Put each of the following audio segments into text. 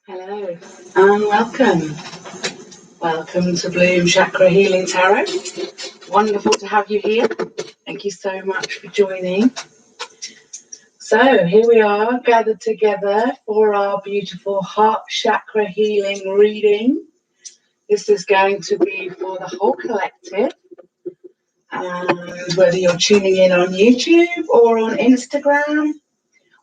Hello and welcome. Welcome to Bloom Chakra Healing Tarot. Wonderful to have you here. Thank you so much for joining. So here we are gathered together for our beautiful heart chakra healing reading. This is going to be for the whole collective. And whether you're tuning in on YouTube or on Instagram,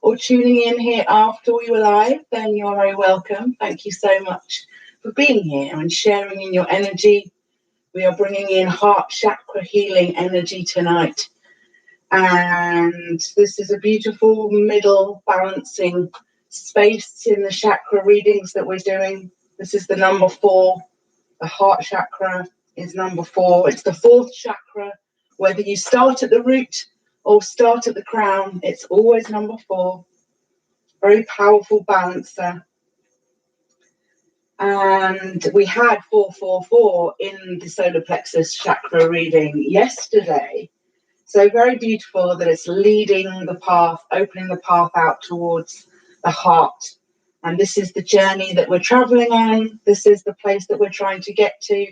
or tuning in here after we were live, then you're very welcome. Thank you so much for being here and sharing in your energy. We are bringing in heart chakra healing energy tonight. And this is a beautiful middle balancing space in the chakra readings that we're doing. This is the number 4. The heart chakra is number 4. It's the 4th chakra. Whether you start at the root or start at the crown, it's always number 4. Very powerful balancer. And we had 444 in the solar plexus chakra reading yesterday. So very beautiful that it's leading the path, opening the path out towards the heart. And this is the journey that we're traveling on. This is the place that we're trying to get to.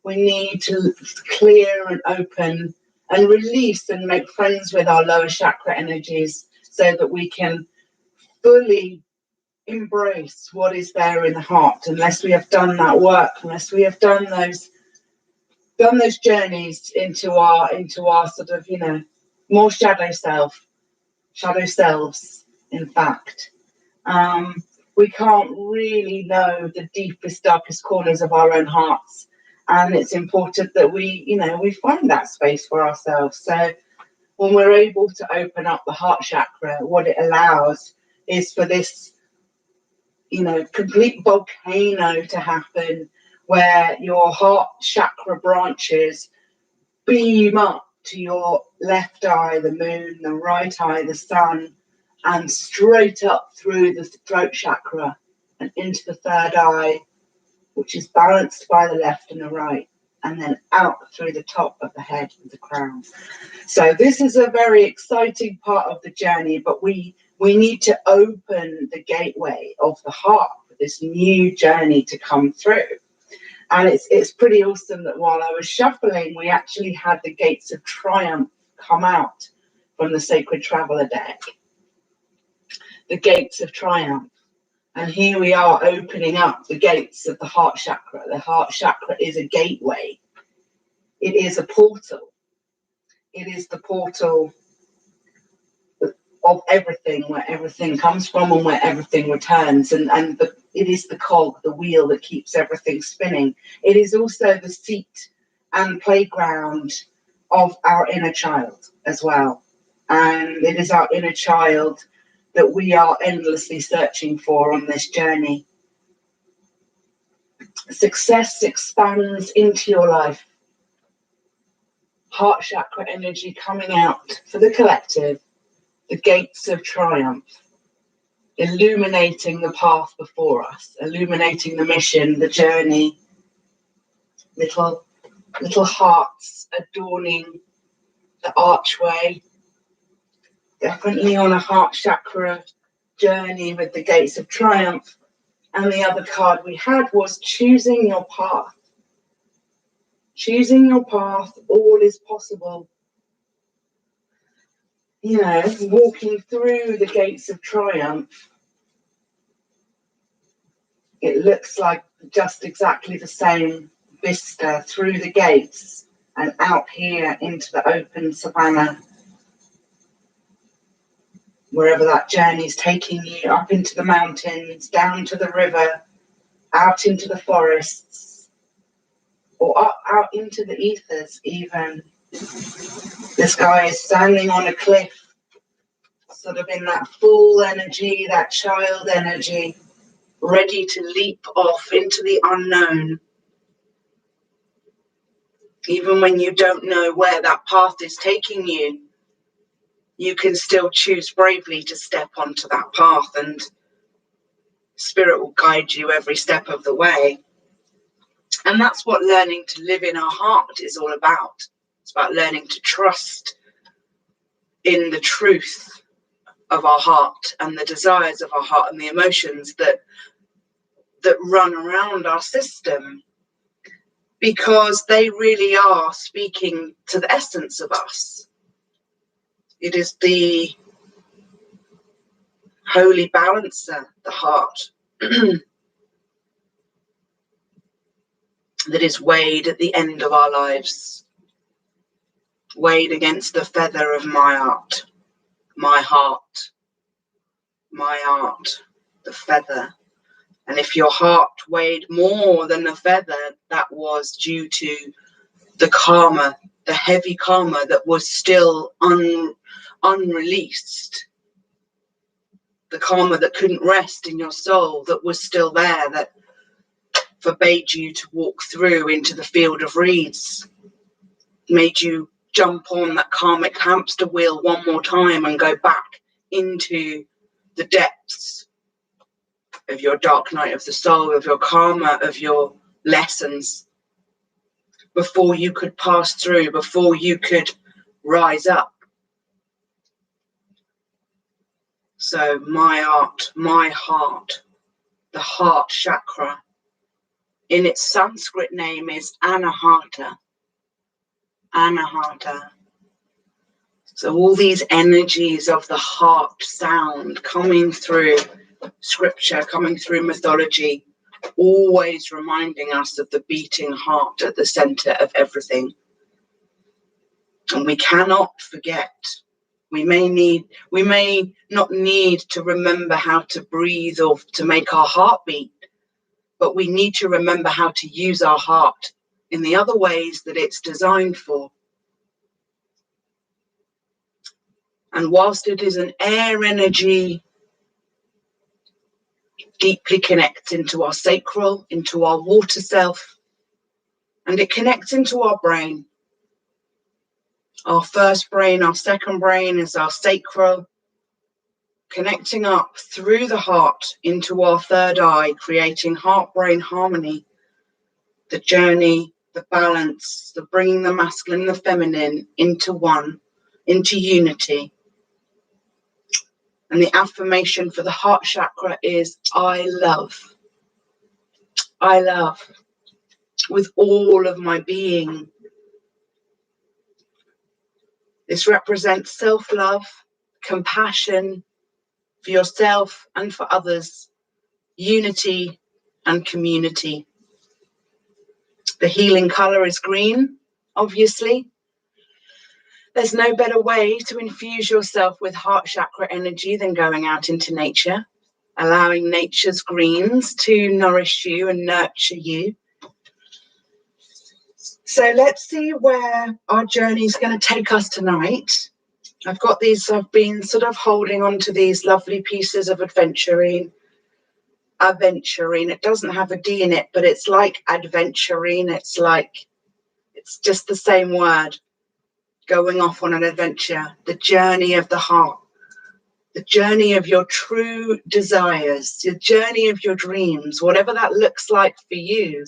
We need to clear and open and release and make friends with our lower chakra energies so that we can fully embrace what is there in the heart. Unless we have done that work, unless we have done those journeys into our sort of, more shadow selves, in fact, we can't really know the deepest, darkest corners of our own hearts. And it's important that we find that space for ourselves. So when we're able to open up the heart chakra, what it allows is for this complete volcano to happen, where your heart chakra branches beam up to your left eye, the moon, the right eye, the sun, and straight up through the throat chakra and into the third eye, which is balanced by the left and the right, and then out through the top of the head with the crown. So this is a very exciting part of the journey, but we need to open the gateway of the heart for this new journey to come through. And it's pretty awesome that while I was shuffling, we actually had the Gates of Triumph come out from the Sacred Traveler deck. The Gates of Triumph. And here we are opening up the gates of the heart chakra. The heart chakra is a gateway. It is a portal. It is the portal of everything, where everything comes from and where everything returns. And it is the cog, the wheel that keeps everything spinning. It is also the seat and playground of our inner child as well. And it is our inner child that we are endlessly searching for on this journey. Success expands into your life. Heart chakra energy coming out for the collective. The Gates of Triumph, illuminating the path before us, illuminating the mission, the journey. Little hearts adorning the archway. Definitely on a heart chakra journey with the Gates of Triumph. And the other card we had was choosing your path. Choosing your path, all is possible. Walking through the Gates of Triumph, it looks like just exactly the same vista through the gates and out here into the open savannah, wherever that journey is taking you, up into the mountains, down to the river, out into the forests, or out into the ethers even. This guy is standing on a cliff, sort of in that full energy, that child energy, ready to leap off into the unknown. Even when you don't know where that path is taking you, you can still choose bravely to step onto that path, and Spirit will guide you every step of the way. And that's what learning to live in our heart is all about. It's about learning to trust in the truth of our heart and the desires of our heart and the emotions that that run around our system, because they really are speaking to the essence of us. It is the holy balancer, the heart, that is weighed at the end of our lives, weighed against the feather of my art, my heart, my art, the feather. And if your heart weighed more than the feather, that was due to the karma, the heavy karma that was still unreleased. The karma that couldn't rest in your soul, that was still there, that forbade you to walk through into the field of reeds, made you jump on that karmic hamster wheel one more time and go back into the depths of your dark night of the soul, of your karma, of your lessons, before you could pass through, before you could rise up. So my art, my heart, the heart chakra, in its Sanskrit name is Anahata. Anahata. So all these energies of the heart sound coming through scripture, coming through mythology, always reminding us of the beating heart at the center of everything. And we cannot forget. We may not need to remember how to breathe or to make our heart beat, but we need to remember how to use our heart in the other ways that it's designed for. And whilst it is an air energy, deeply connects into our sacral, into our water self, and it connects into our brain. Our first brain, our second brain is our sacral, connecting up through the heart into our third eye, creating heart-brain harmony, the journey, the balance, the bringing the masculine and the feminine into one, into unity. And the affirmation for the heart chakra is, I love. I love with all of my being. This represents self-love, compassion for yourself and for others, unity and community. The healing color is green, obviously. There's no better way to infuse yourself with heart chakra energy than going out into nature, allowing nature's greens to nourish you and nurture you. So let's see where our journey is going to take us tonight. I've been sort of holding on to these lovely pieces of adventurine. It doesn't have a D in it, but it's like adventurine. It's just the same word. Going off on an adventure, the journey of the heart, the journey of your true desires, the journey of your dreams, whatever that looks like for you.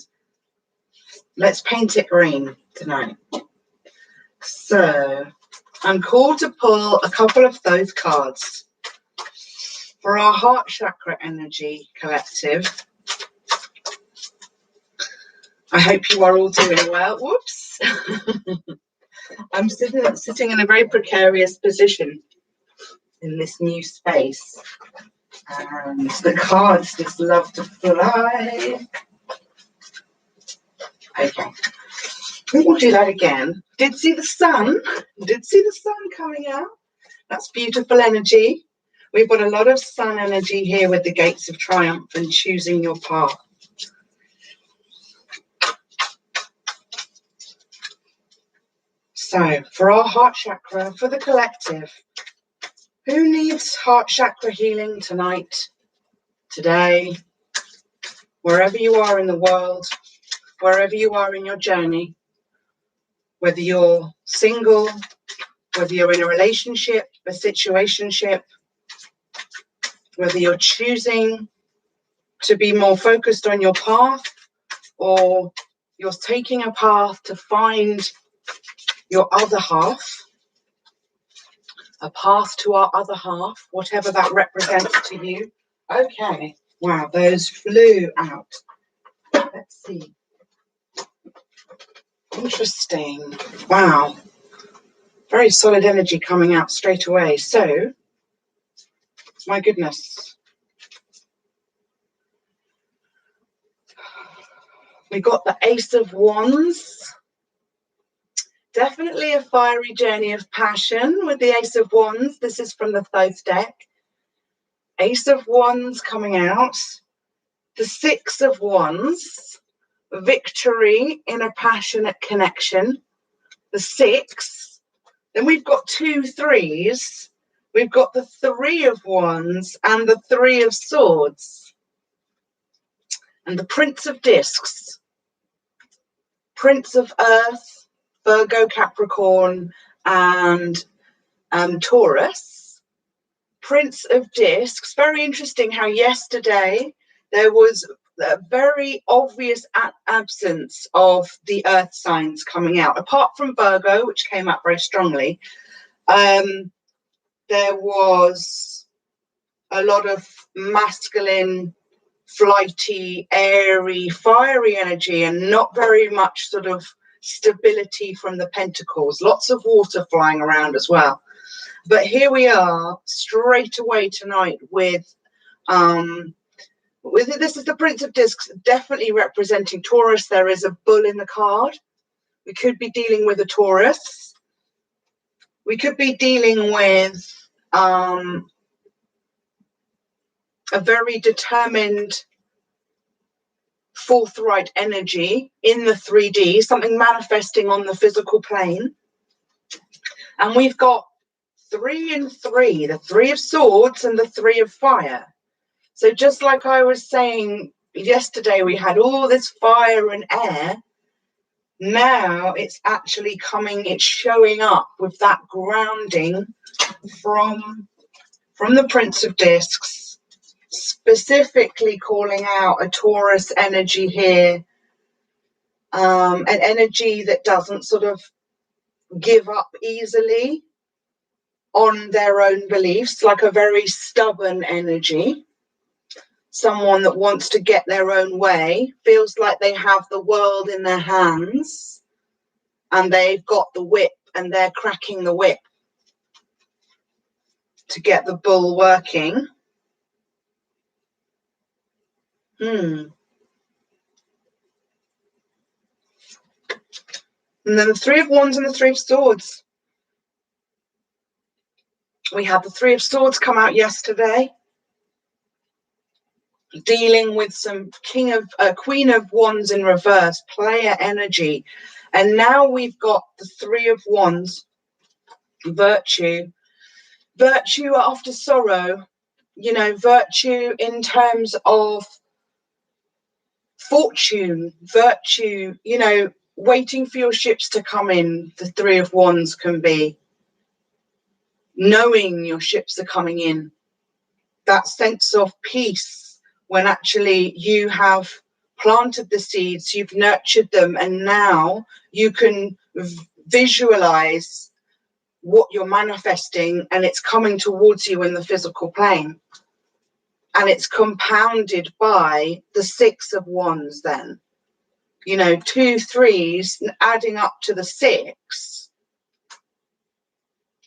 Let's paint it green tonight. So I'm called to pull a couple of those cards for our heart chakra energy collective. I hope you are all doing well. Whoops. I'm sitting in a very precarious position in this new space. And the cards just love to fly. Okay. I think we'll do that again. Did see the sun coming out. That's beautiful energy. We've got a lot of sun energy here with the gates of triumph and choosing your path. So for our heart chakra, for the collective, who needs heart chakra healing tonight, today, wherever you are in the world, wherever you are in your journey, whether you're single, whether you're in a relationship, a situationship, whether you're choosing to be more focused on your path, or you're taking a path to find your other half, a path to our other half, whatever that represents to you. Okay, Wow, those flew out. Let's see. Interesting. Wow. Very solid energy coming out straight away. So, my goodness. We got the Ace of Wands. Definitely a fiery journey of passion with the Ace of Wands. This is from the Thoth deck. Ace of Wands coming out. The Six of Wands. Victory in a passionate connection. The Six. Then we've got 2 threes. We've got the Three of Wands and the Three of Swords. And the Prince of Discs. Prince of Earth, Virgo, Capricorn, and Taurus. Prince of Discs. Very interesting how yesterday there was a very obvious absence of the earth signs coming out, apart from Virgo, which came up very strongly. There was a lot of masculine, flighty, airy, fiery energy, and not very much sort of stability from the pentacles. Lots of water flying around as well. But here we are straight away tonight with this is the Prince of Discs, definitely representing Taurus. There is a bull in the card. We could be dealing with a Taurus. We could be dealing with a very determined, forthright energy in the 3D, something manifesting on the physical plane. And we've got 3 and 3, the Three of Swords and the Three of Fire. So just like I was saying yesterday, we had all this fire and air. Now it's actually coming, it's showing up with that grounding from the Prince of Discs, specifically calling out a Taurus energy here, an energy that doesn't sort of give up easily on their own beliefs, like a very stubborn energy. Someone that wants to get their own way, feels like they have the world in their hands and they've got the whip and they're cracking the whip to get the bull working. And then the Three of Wands and the Three of Swords. We had the Three of Swords come out yesterday, dealing with some Queen of Wands in reverse, player energy. And now we've got the Three of Wands, virtue after sorrow, you know, virtue in terms of fortune, virtue, you know, waiting for your ships to come in. The Three of Wands can be knowing your ships are coming in, that sense of peace when actually you have planted the seeds, you've nurtured them, and now you can visualize what you're manifesting and it's coming towards you in the physical plane. And it's compounded by the Six of Wands then. You know, 2 threes adding up to the 6.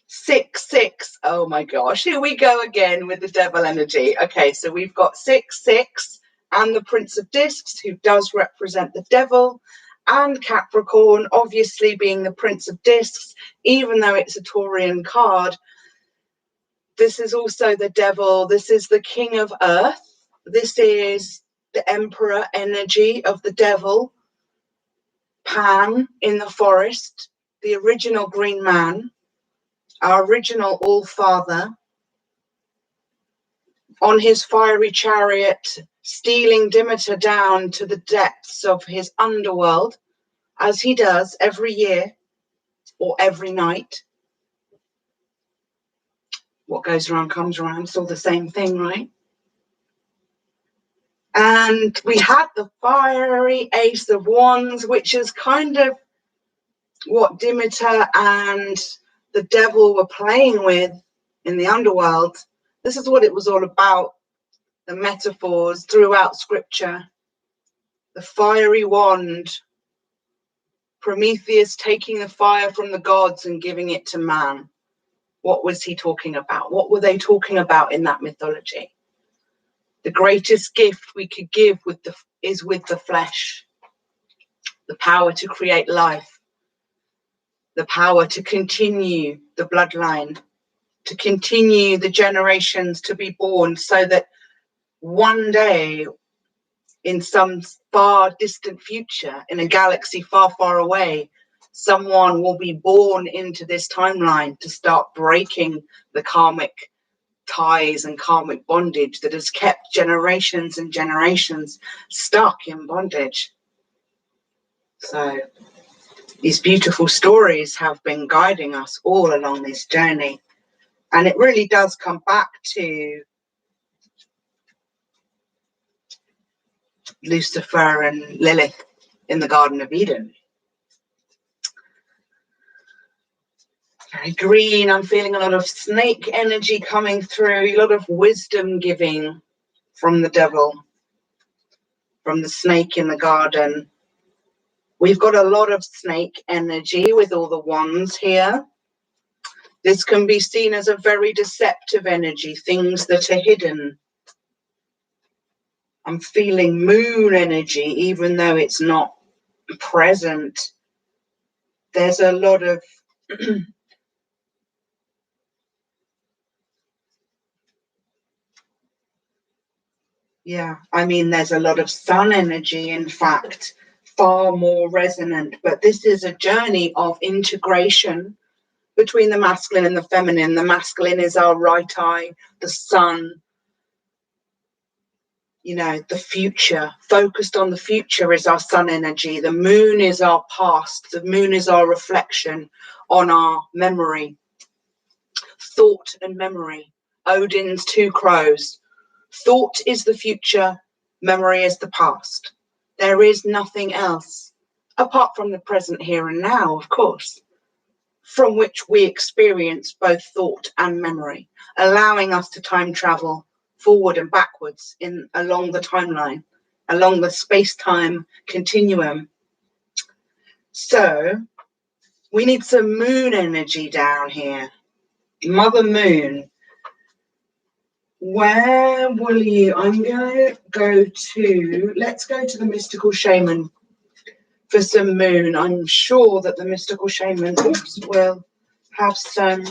6, 6. Oh my gosh, here we go again with the devil energy. Okay, so we've got 6, 6, and the Prince of Discs, who does represent the devil, and Capricorn, obviously being the Prince of Discs, even though it's a Taurian card. This is also the devil. This is the King of Earth. This is the Emperor energy of the devil. Pan in the forest, the original Green Man, our original All-Father, on his fiery chariot, stealing Demeter down to the depths of his underworld, as he does every year or every night. What goes around comes around. It's all the same thing, right? And we had the fiery Ace of Wands, which is kind of what Demeter and the devil were playing with in the underworld. This is what it was all about. the metaphors throughout scripture, the fiery wand, Prometheus taking the fire from the gods and giving it to man. What was he talking about? What were they talking about in that mythology? The greatest gift we could give is with the flesh, the power to create life, the power to continue the bloodline, to continue the generations to be born, so that one day in some far distant future, in a galaxy far, far away, someone will be born into this timeline to start breaking the karmic ties and karmic bondage that has kept generations and generations stuck in bondage. So these beautiful stories have been guiding us all along this journey. And it really does come back to Lucifer and Lilith in the Garden of Eden. Very green. I'm feeling a lot of snake energy coming through, a lot of wisdom giving from the devil, from the snake in the garden. We've got a lot of snake energy with all the wands here. This can be seen as a very deceptive energy, things that are hidden. I'm feeling moon energy, even though it's not present. There's a lot of yeah, I mean, there's a lot of sun energy, in fact, far more resonant. But this is a journey of integration between the masculine and the feminine. The masculine is our right eye, the sun, you know, the future. Focused on the future is our sun energy. The moon is our past. The moon is our reflection on our memory. Thought and memory. Odin's two crows. Thought is the future. Memory is the past. There is nothing else, apart from the present here and now, of course, from which we experience both thought and memory, allowing us to time travel forward and backwards along the timeline, along the space-time continuum. So we need some moon energy down here. Mother Moon, where will you? I'm going to go to, let's go to the mystical shaman for some moon. I'm sure that the mystical shaman will have some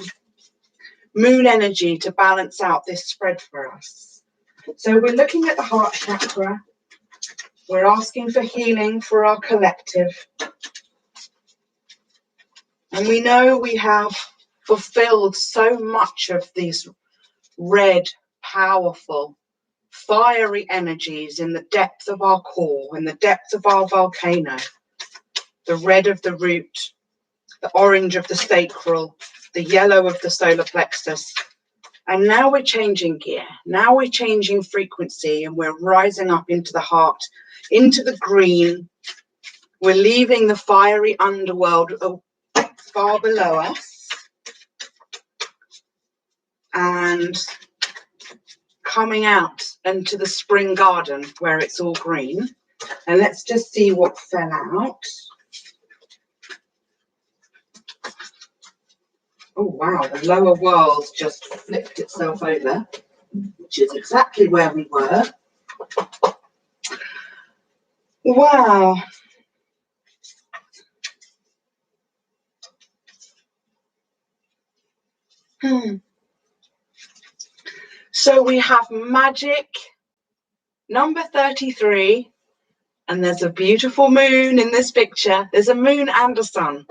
moon energy to balance out this spread for us. So we're looking at the heart chakra. We're asking for healing for our collective. And we know we have fulfilled so much of these red, powerful, fiery energies in the depth of our core, in the depth of our volcano. The red of the root, the orange of the sacral, the yellow of the solar plexus. And now we're changing gear. Now we're changing frequency, and we're rising up into the heart, into the green. We're leaving the fiery underworld far below us and coming out into the spring garden where it's all green. And let's just see what fell out. Oh, wow, the lower world just flipped itself over, which is exactly where we were. Wow. So we have magic, number 33, and there's a beautiful moon in this picture. There's a moon and a sun,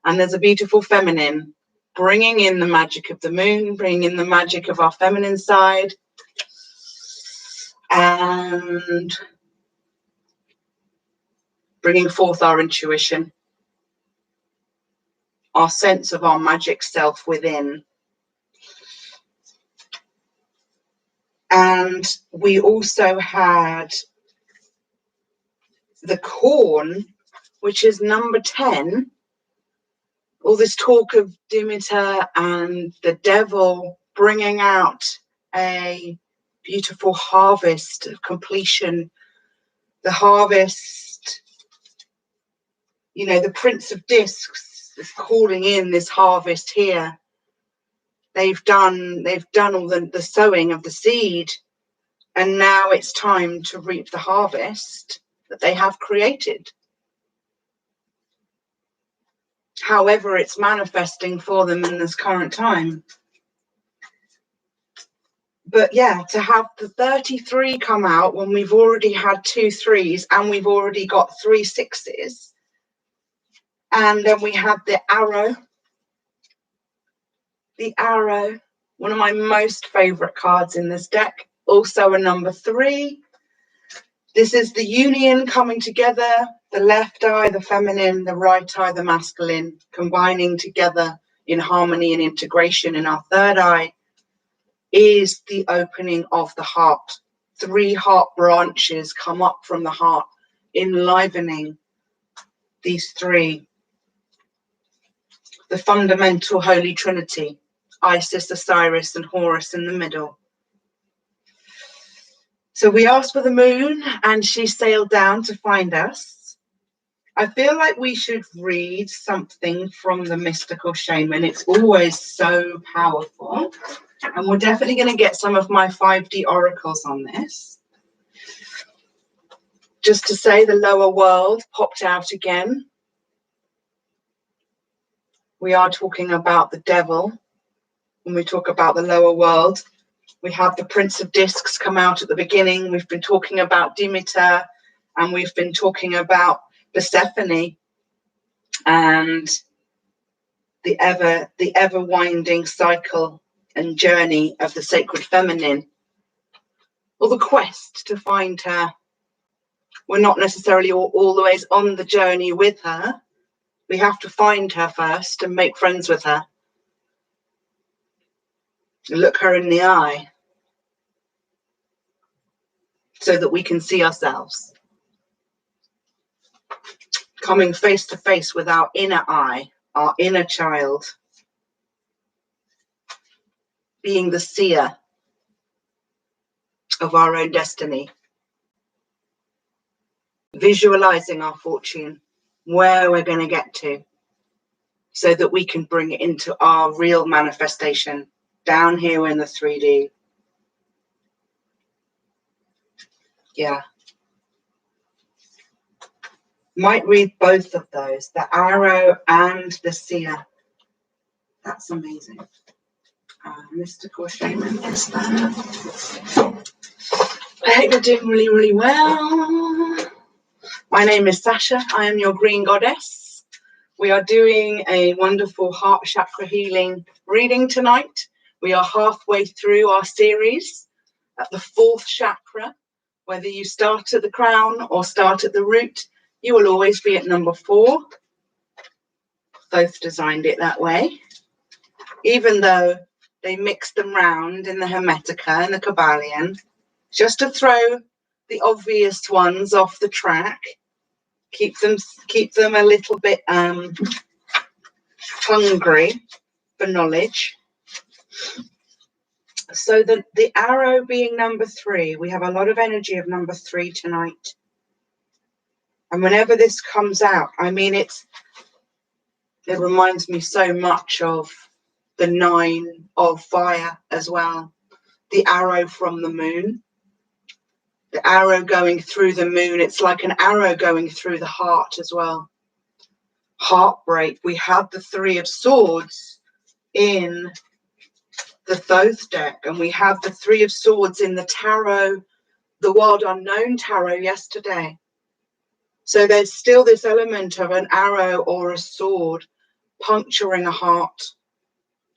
and there's a beautiful feminine, bringing in the magic of the moon, bringing in the magic of our feminine side, and bringing forth our intuition, our sense of our magic self within. And we also had the corn, which is number 10. All this talk of Demeter and the devil bringing out a beautiful harvest of completion. The harvest, you know, the Prince of Discs is calling in this harvest here. They've done all the sowing of the seed, and now it's time to reap the harvest that they have created. However it's manifesting for them in this current time. But yeah, to have the 33 come out when we've already had 2 3s and we've already got 3 6s. And then we have the arrow. The arrow, one of my most favourite cards in this deck. Also a number 3. This is the union coming together. The left eye, the feminine, the right eye, the masculine, combining together in harmony and integration. In our third eye is the opening of the heart. 3 heart branches come up from the heart, enlivening these 3. The fundamental Holy Trinity, Isis, Osiris, and Horus in the middle. So we asked for the moon, and she sailed down to find us. I feel like we should read something from the mystical shaman. It's always so powerful. And we're definitely going to get some of my 5D oracles on this. Just to say, the lower world popped out again. We are talking about the devil when we talk about the lower world. We have the Prince of Discs come out at the beginning. We've been talking about Demeter, and we've been talking about Persephone and the ever winding cycle and journey of the sacred feminine, or the quest to find her. We're not necessarily all the ways on the journey with her. We have to find her first and make friends with her. Look her in the eye so that we can see ourselves. Coming face to face with our inner eye, our inner child. Being the seer of our own destiny. Visualizing our fortune, where we're going to get to, so that we can bring it into our real manifestation down here in the 3D. Yeah. Might read both of those, the arrow and the seer. That's amazing. Mystical shaman is that. I hope you're doing really, really well. My name is Sasha. I am your green goddess. We are doing a wonderful heart chakra healing reading tonight. We are halfway through our series at the 4th chakra. Whether you start at the crown or start at the root, you will always be at number 4. Both designed it that way. Even though they mixed them round in the Hermetica and the Kabbalion, just to throw the obvious ones off the track, keep them a little bit hungry for knowledge. So the arrow being number 3, we have a lot of energy of number 3 tonight. And whenever this comes out, I mean, it reminds me so much of the 9 of fire as well. The arrow from the moon. The arrow going through the moon. It's like an arrow going through the heart as well. Heartbreak. We have the 3 of Swords in the Thoth deck, and we have the 3 of Swords in the tarot, the Wild Unknown tarot yesterday. So there's still this element of an arrow or a sword puncturing a heart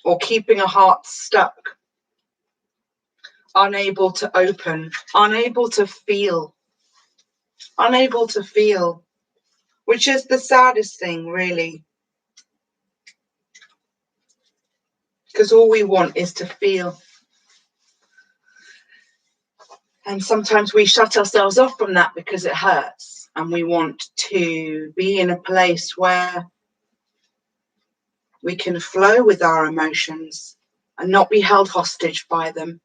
or keeping a heart stuck, unable to open, unable to feel, which is the saddest thing, really. Because all we want is to feel. And sometimes we shut ourselves off from that because it hurts. And we want to be in a place where we can flow with our emotions and not be held hostage by them.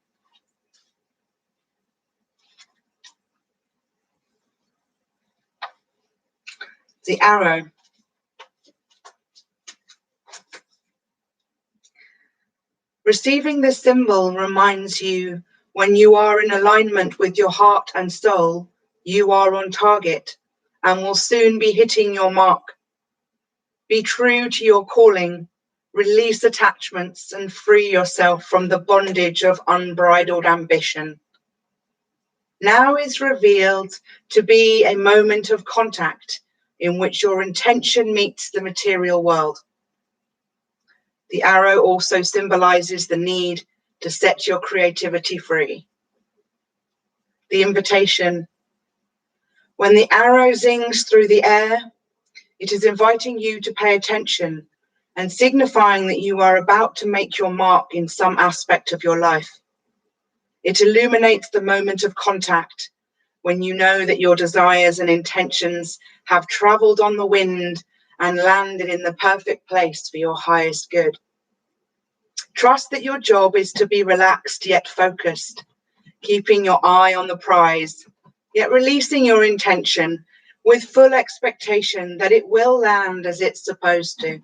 The arrow. Receiving this symbol reminds you when you are in alignment with your heart and soul, you are on target and will soon be hitting your mark. Be true to your calling, release attachments and free yourself from the bondage of unbridled ambition. Now is revealed to be a moment of contact in which your intention meets the material world. The arrow also symbolizes the need to set your creativity free. The invitation. When the arrow zings through the air, it is inviting you to pay attention and signifying that you are about to make your mark in some aspect of your life. It illuminates the moment of contact when you know that your desires and intentions have traveled on the wind and landed in the perfect place for your highest good. Trust that your job is to be relaxed yet focused, keeping your eye on the prize, yet releasing your intention with full expectation that it will land as it's supposed to.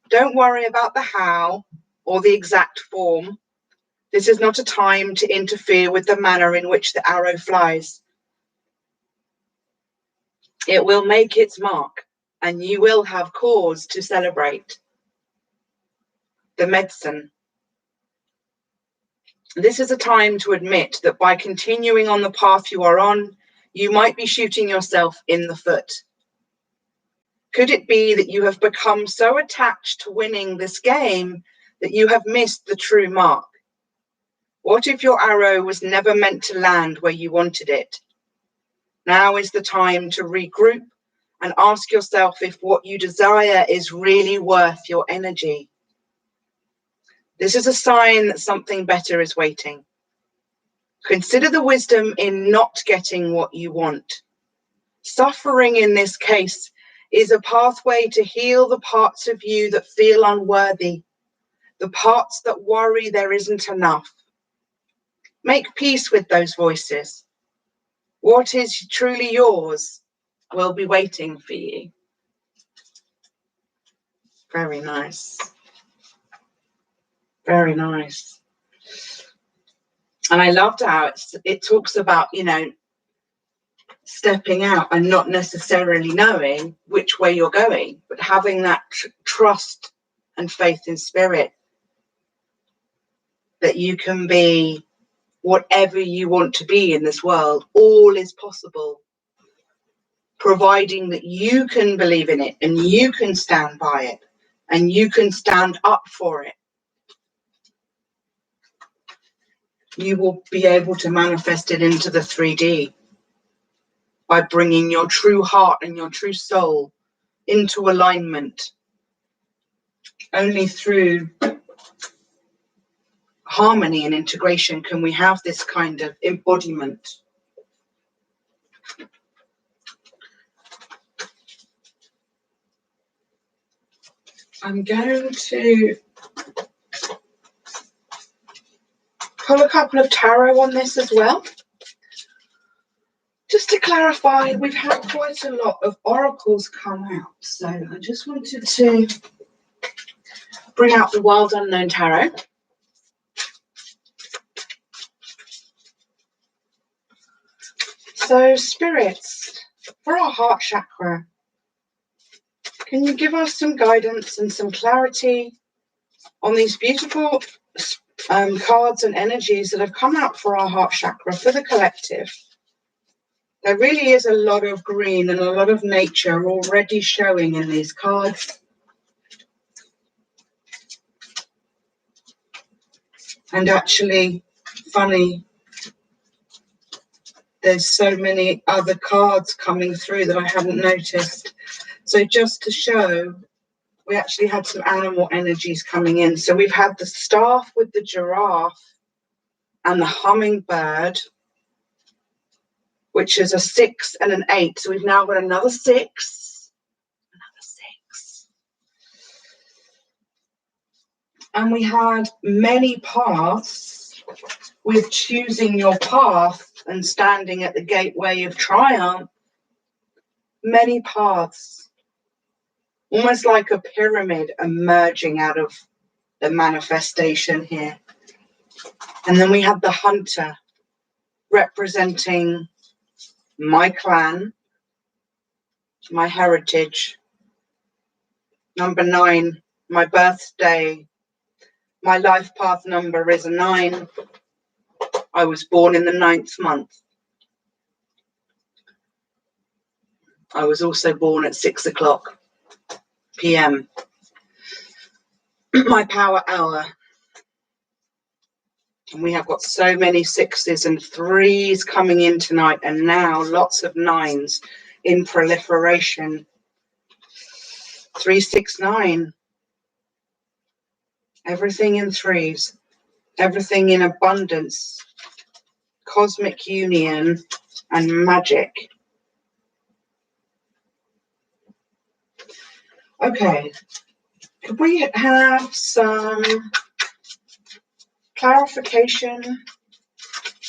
Don't worry about the how or the exact form. This is not a time to interfere with the manner in which the arrow flies. It will make its mark, and you will have cause to celebrate. The medicine. This is a time to admit that by continuing on the path you are on, you might be shooting yourself in the foot. Could it be that you have become so attached to winning this game that you have missed the true mark? What if your arrow was never meant to land where you wanted it? Now is the time to regroup and ask yourself if what you desire is really worth your energy. This is a sign that something better is waiting. Consider the wisdom in not getting what you want. Suffering in this case is a pathway to heal the parts of you that feel unworthy, the parts that worry there isn't enough. Make peace with those voices. What is truly yours will be waiting for you. Very nice. Very nice. And I loved how it talks about, stepping out and not necessarily knowing which way you're going, but having that trust and faith in spirit that you can be whatever you want to be in this world. All is possible, providing that you can believe in it and you can stand by it and you can stand up for it. You will be able to manifest it into the 3D by bringing your true heart and your true soul into alignment. Only through harmony and integration can we have this kind of embodiment. I'm going to pull a couple of tarot on this as well. Just to clarify, we've had quite a lot of oracles come out, so I just wanted to bring out the Wild Unknown Tarot. So, spirits, for our heart chakra, can you give us some guidance and some clarity on these beautiful cards and energies that have come out for our heart chakra, for the collective? There really is a lot of green and a lot of nature already showing in these cards. And actually, funny, there's so many other cards coming through that I hadn't noticed. So just to show, we actually had some animal energies coming in. So we've had the staff with the giraffe and the hummingbird, which is a 6 and an 8. So we've now got another 6, another 6. And we had many paths with choosing your path and standing at the gateway of triumph. many paths, almost like a pyramid emerging out of the manifestation here. And then we have the hunter representing my clan, my heritage. Number 9, my birthday. My life path number is a 9. I was born in the 9th month. I was also born at 6:00 p.m. My power hour. And we have got so many 6s and 3s coming in tonight, and now lots of 9s in proliferation. 369. Everything in 3s. Everything in abundance. Cosmic union and magic. Okay. Could we have some clarification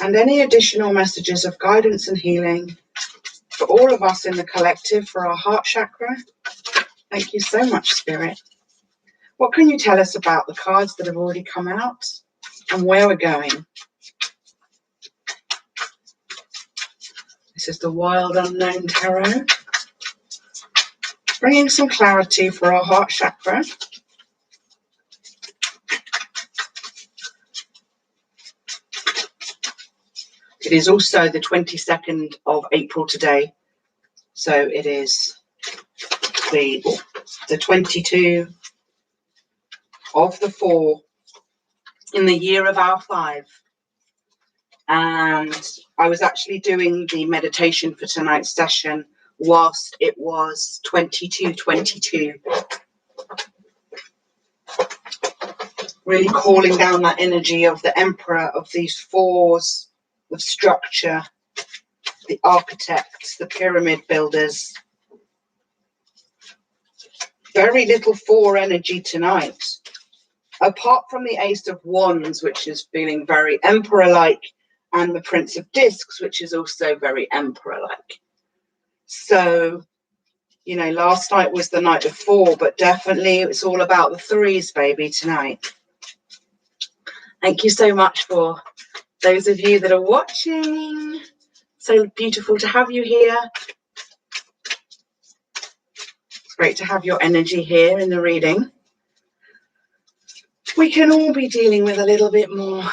and any additional messages of guidance and healing for all of us in the collective for our heart chakra? Thank you so much, Spirit. What can you tell us about the cards that have already come out and where we're going? This is the Wild Unknown Tarot. Bringing some clarity for our heart chakra. It is also the 22nd of April today. So it is the 22 of the 4 in the year of our 5. And I was actually doing the meditation for tonight's session whilst it was 2222. Really calling down that energy of the Emperor, of these 4s, of structure, the architects, the pyramid builders. Very little 4 energy tonight. Apart from the Ace of Wands, which is feeling very Emperor-like, and the Prince of Discs, which is also very Emperor-like. So, you know, last night was the night of 4, but definitely it's all about the 3s, baby, tonight. Thank you so much for those of you that are watching. So beautiful to have you here. It's great to have your energy here in the reading. We can all be dealing with a little bit more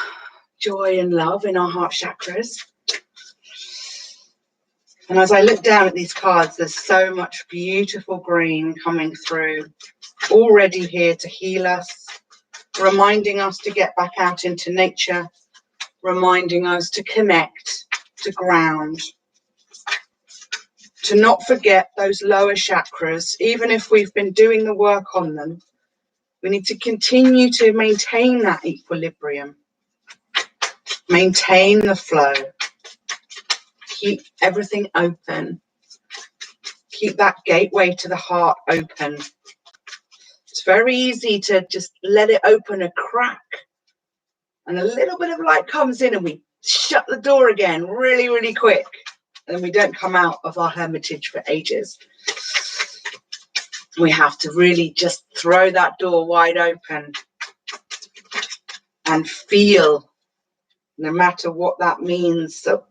joy and love in our heart chakras. And as I look down at these cards, there's so much beautiful green coming through, already here to heal us, reminding us to get back out into nature, reminding us to connect, to ground, to not forget those lower chakras. Even if we've been doing the work on them, we need to continue to maintain that equilibrium, maintain the flow, keep everything open, keep that gateway to the heart open. It's very easy to just let it open a crack, and a little bit of light comes in and we shut the door again really, really quick, and we don't come out of our hermitage for ages. We have to really just throw that door wide open and feel, no matter what that means. So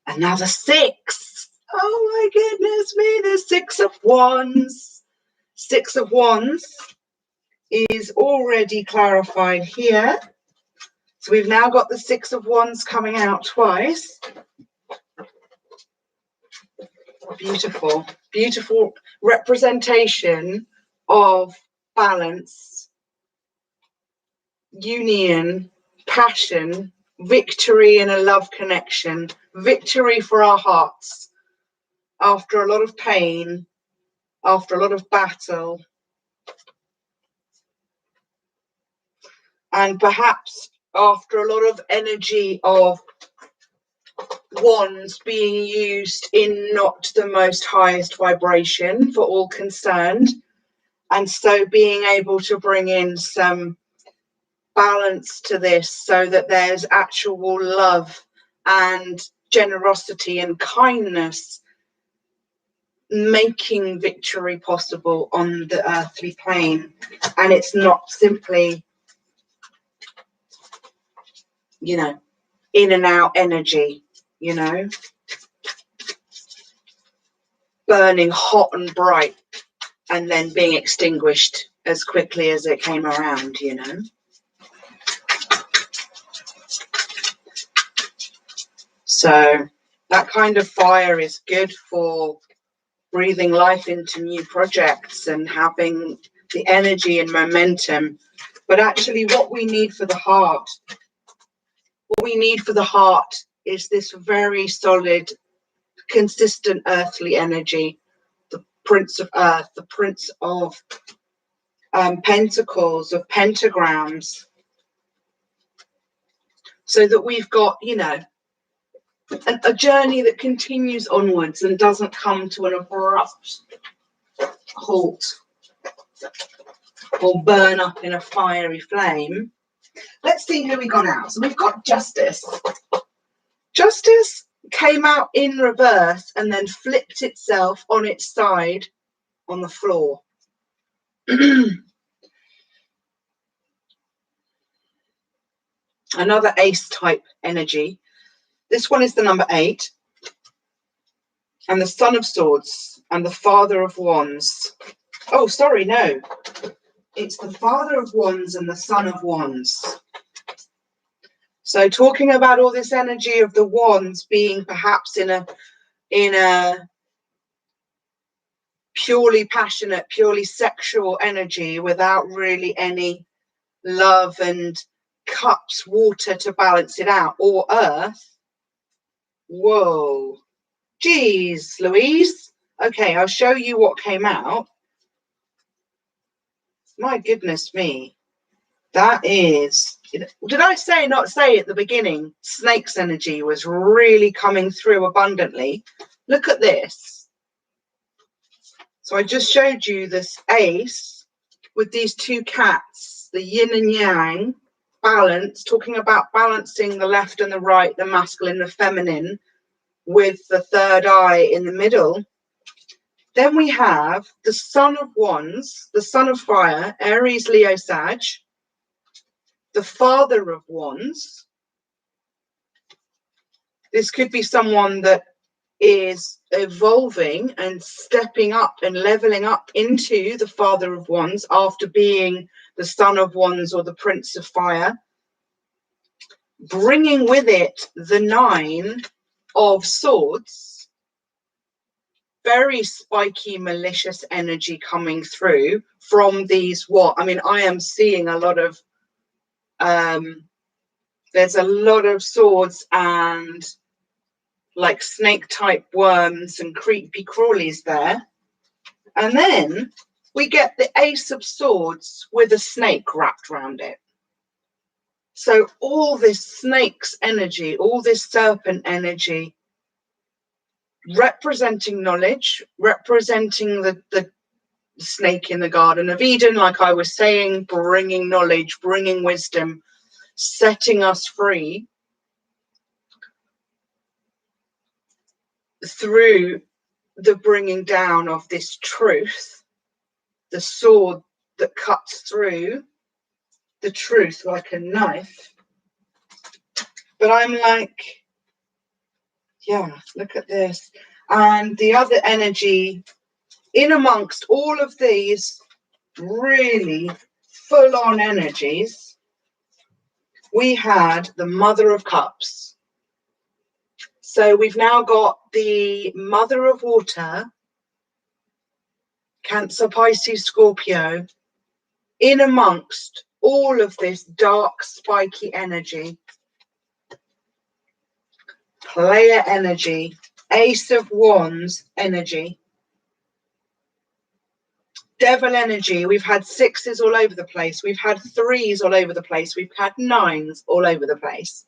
another 6. Oh my goodness me, the 6 of Wands. 6 of Wands is already clarified here. So we've now got the 6 of Wands coming out twice. Beautiful, beautiful representation of balance, union, passion, victory in a love connection, victory for our hearts after a lot of pain, after a lot of battle, and perhaps after a lot of energy of wands being used in not the most highest vibration for all concerned, and so being able to bring in some balance to this so that there's actual love and generosity and kindness making victory possible on the earthly plane. And it's not simply, you know, in and out energy, you know, burning hot and bright and then being extinguished as quickly as it came around, you know. So that kind of fire is good for breathing life into new projects and having the energy and momentum. But actually what we need for the heart, is this very solid, consistent earthly energy, the Prince of Earth, the Prince of Pentacles, of pentagrams, so that we've got, you know, a journey that continues onwards and doesn't come to an abrupt halt or burn up in a fiery flame. Let's see who we got out. So we've got Justice. Justice came out in reverse and then flipped itself on its side on the floor. Another ace type energy. This one is the number 8. And the Son of Swords and the Father of Wands. Oh, sorry, no. It's the Father of Wands and the Son of Wands. So talking about all this energy of the wands being perhaps in a purely passionate, purely sexual energy without really any love and cups, water to balance it out, or earth. Whoa. Geez, Louise. Okay, I'll show you what came out. My goodness me. That is, did I say not say at the beginning, Snake's energy was really coming through abundantly? Look at this. So I just showed you this ace with these 2 cats, the yin and yang, balance, talking about balancing the left and the right, the masculine, the feminine, with the third eye in the middle. Then we have the Son of Wands, the Son of Fire, Aries, Leo, Sag, the Father of Wands. This could be someone that is evolving and stepping up and leveling up into the Father of Wands after being the Son of Wands or the Prince of Fire, bringing with it the 9 of Swords. Very spiky, malicious energy coming through from these, I am seeing a lot of, there's a lot of swords and like snake type worms and creepy crawlies there. And then we get the Ace of Swords with a snake wrapped around it. So all this snake's energy, all this serpent energy, representing knowledge, representing the snake in the Garden of Eden, like I was saying, bringing knowledge, bringing wisdom, setting us free through the bringing down of this truth, the sword that cuts through the truth like a knife. But I'm like, yeah, look at this. And the other energy in amongst all of these really full-on energies, we had the Mother of Cups. So we've now got the Mother of Water, Cancer, Pisces, Scorpio, in amongst all of this dark, spiky energy. Player energy, Ace of Wands energy, Devil energy. We've had 6s all over the place. We've had 3s all over the place. We've had 9s all over the place.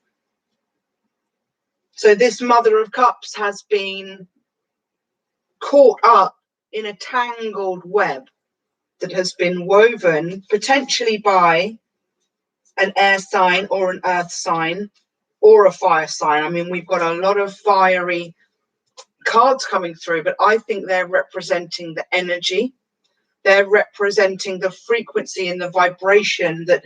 So this Mother of Cups has been caught up in a tangled web that has been woven potentially by an air sign or an earth sign or a fire sign. I mean, we've got a lot of fiery cards coming through, but I think they're representing the energy. They're representing the frequency and the vibration that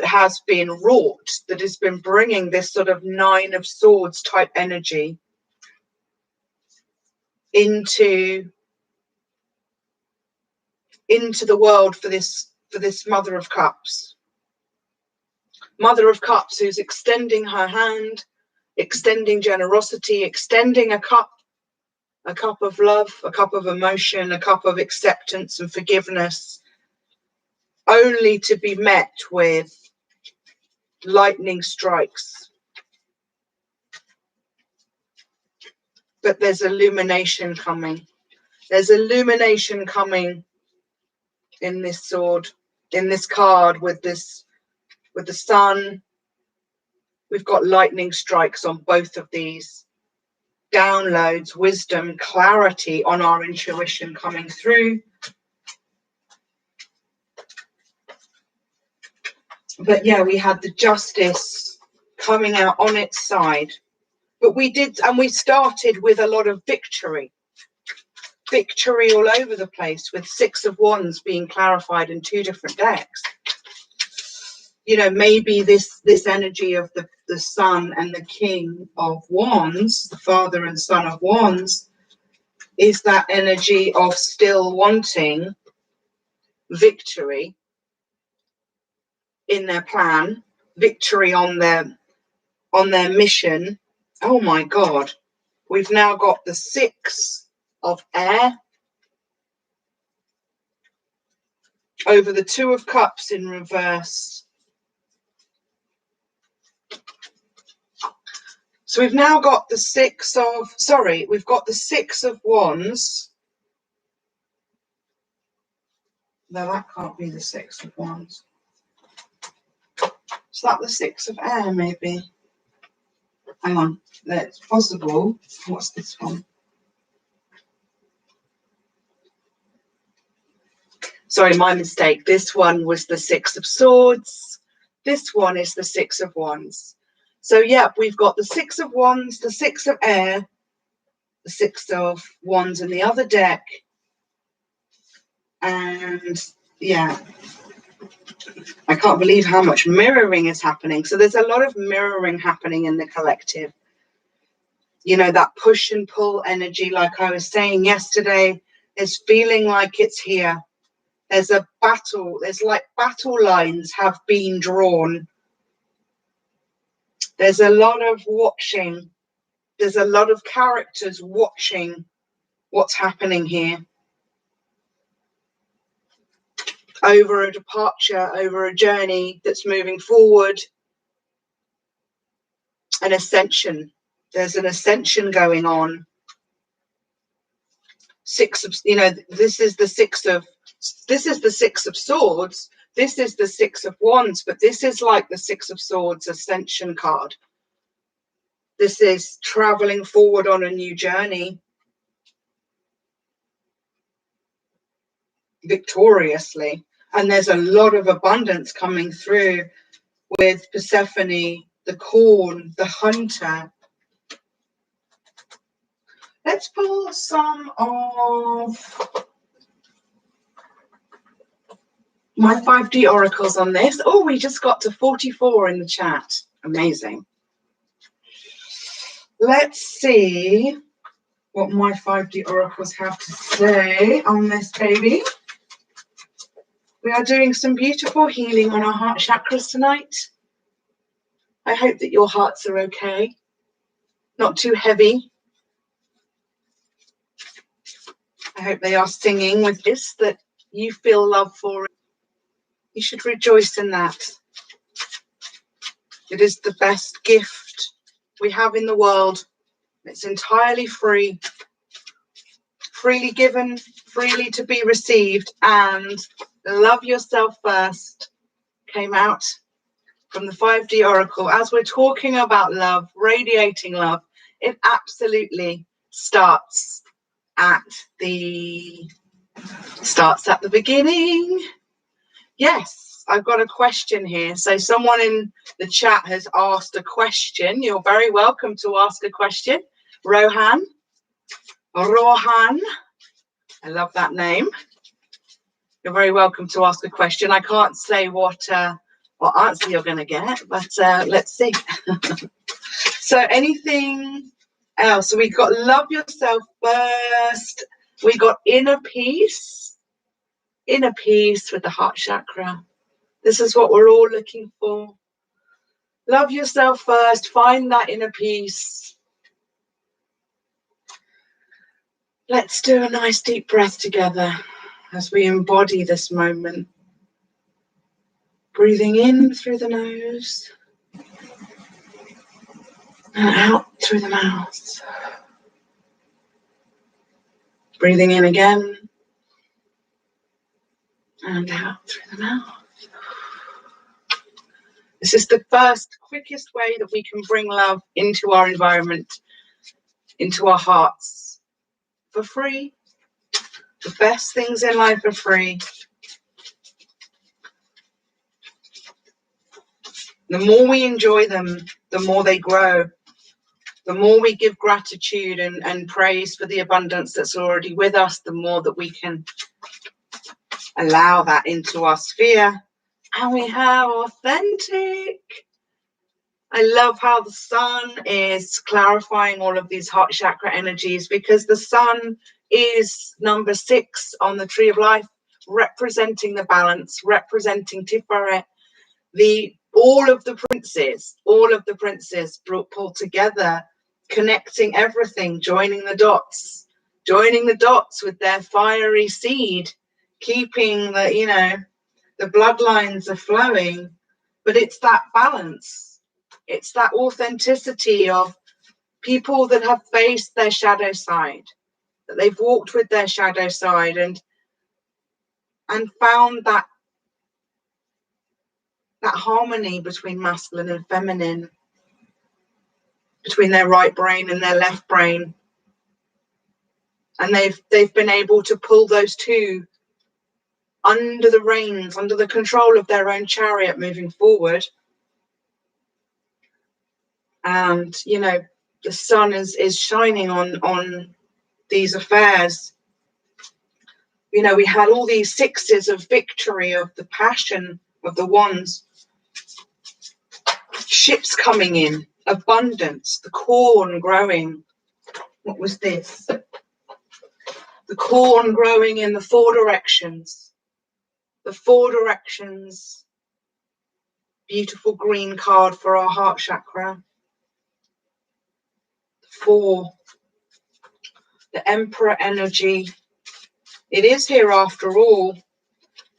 has been wrought, that has been bringing this sort of Nine of Swords type energy into the world for this Mother of Cups. Mother of Cups, who's extending her hand, extending generosity, extending a cup of love, a cup of emotion, a cup of acceptance and forgiveness, only to be met with lightning strikes. But there's illumination coming. There's illumination coming in this sword, in this card with the sun. We've got lightning strikes on both of these. Downloads, wisdom, clarity on our intuition coming through. But yeah, we had the Justice coming out on its side. But we started with a lot of victory. Victory all over the place, with Six of Wands being clarified in 2 different decks. You know, maybe this energy of the Sun and the King of Wands, the Father and Son of Wands, is that energy of still wanting victory in their plan, victory on their mission. Oh my God, we've now got the Six of Air over the Two of Cups in reverse. So we've now got the Six of Wands. No, that can't be the Six of Wands. Is that the Six of Air, maybe? Hang on, that's possible. What's this one? Sorry, my mistake. This one was the Six of Swords. This one is the Six of Wands. So, yeah, we've got the Six of Wands, the Six of Air, the Six of Wands in the other deck. And, yeah, I can't believe how much mirroring is happening. So there's a lot of mirroring happening in the collective. You know, that push and pull energy, like I was saying yesterday, is feeling like it's here. There's a battle. There's like battle lines have been drawn. There's a lot of watching. There's a lot of characters watching what's happening here. Over a departure, over a journey that's moving forward. An ascension. There's an ascension going on. This is the Six of Swords. This is the Six of Wands, but this is like the Six of Swords ascension card. This is traveling forward on a new journey. Victoriously. And there's a lot of abundance coming through with Persephone, the corn, the hunter. Let's pull some of my 5D oracles on this. Oh, we just got to 44 in the chat. Amazing. Let's see what my 5D oracles have to say on this baby. We are doing some beautiful healing on our heart chakras tonight. I hope that your hearts are okay, not too heavy. I hope they are singing with this, that you feel love for it. You should rejoice in that. It is the best gift we have in the world. It's entirely free, freely given, freely to be received, and love yourself first came out from the 5D Oracle. As we're talking about love, radiating love, it absolutely starts at the beginning. Yes, I've got a question here. So someone in the chat has asked a question. You're very welcome to ask a question. Rohan, Rohan, I love that name. You're very welcome to ask a question. I can't say what answer you're going to get, but let's see. So anything else? So we got love yourself first. We got inner peace with the heart chakra. This is what we're all looking for. Love yourself first. Find that inner peace. Let's do a nice deep breath together as we embody this moment. Breathing in through the nose and out through the mouth. Breathing in again and out through the mouth. This is the first, quickest way that we can bring love into our environment, into our hearts, for free. The best things in life are free. The more we enjoy them, the more they grow. The more we give gratitude and praise for the abundance that's already with us, the more that we can allow that into our sphere. And we have authentic. I love how the sun is clarifying all of these heart chakra energies, because the sun is number 6 on the tree of life, representing the balance, representing Tiferet. All of the princes brought pulled together, connecting everything, joining the dots with their fiery seed, keeping the bloodlines are flowing. But it's that balance, it's that authenticity of people that have faced their shadow side, that they've walked with their shadow side and found that harmony between masculine and feminine, between their right brain and their left brain. And they've been able to pull those two under the reins, under the control of their own chariot, moving forward. And the sun is shining on these affairs. We had all these 6s of victory, of the passion, of the wands, ships coming in, abundance, the corn growing. What was this? The corn growing in the 4 directions. The 4 directions. Beautiful green card for our heart chakra. 4. The Emperor energy. It is here after all.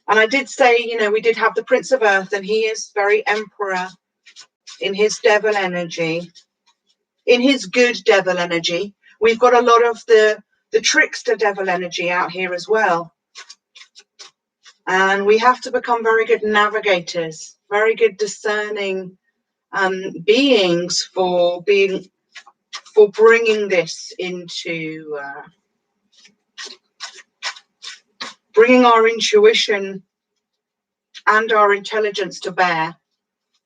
And I did say, we did have the Prince of Earth, and he is very Emperor in his devil energy, in his good devil energy. We've got a lot of the trickster devil energy out here as well. And we have to become very good navigators, very good discerning beings for bringing this into bringing our intuition and our intelligence to bear,